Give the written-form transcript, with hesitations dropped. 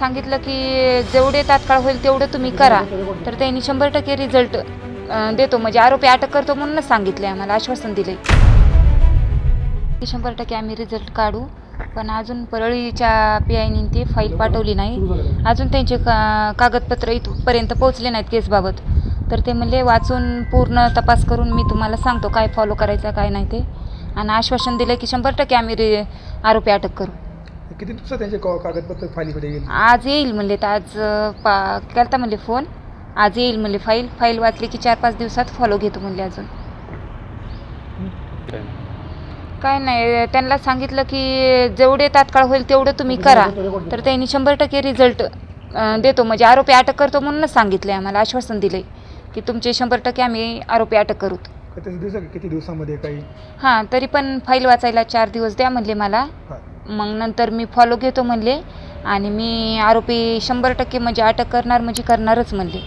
सांगितलं की जेवढे तात्काळ होईल तेवढं तुम्ही करा, तर त्यांनी 100% रिझल्ट देतो, म्हणजे आरोपी अटक करतो म्हणूनच सांगितले, आम्हाला आश्वासन दिले की 100% आम्ही रिझल्ट काढू. पण अजून परळीच्या PIनी ती फाईल पाठवली नाही, अजून त्यांचे कागदपत्र इथपर्यंत पोहोचले नाहीत केसबाबत. तर ते म्हणले वाचून पूर्ण तपास करून मी तुम्हाला सांगतो काय फॉलो करायचं काय नाही ते, आणि आश्वासन दिलं की 100% आम्ही आरोपी अटक करू. किती दिवसात त्यांचे कागदपत्र फाईलकडे येईल? आज येईल म्हणले, तर आज करता म्हणले फोन, आज येईल म्हणले. फाईल वाचली की 4-5 दिवसात फॉलो घेतो म्हणले. अजून काय नाही, त्यांना सांगितलं की जेवढे तात्काळ होईल तेवढं तुम्ही करा, तर त्यांनी 100% रिझल्ट देतो, म्हणजे आरोपी अटक करतो म्हणूनच सांगितले, आम्हाला आश्वासन दिले की तुमचे 100% आम्ही आरोपी अटक करू. किती दिवसामध्ये काही? हां, तरी पण फाईल वाचायला 4 दिवस द्या म्हणले मला, मग नंतर मी फॉलो घेतो म्हणले, आणि मी आरोपी 100% म्हणजे अटक करणार म्हणजे करणारच म्हणले.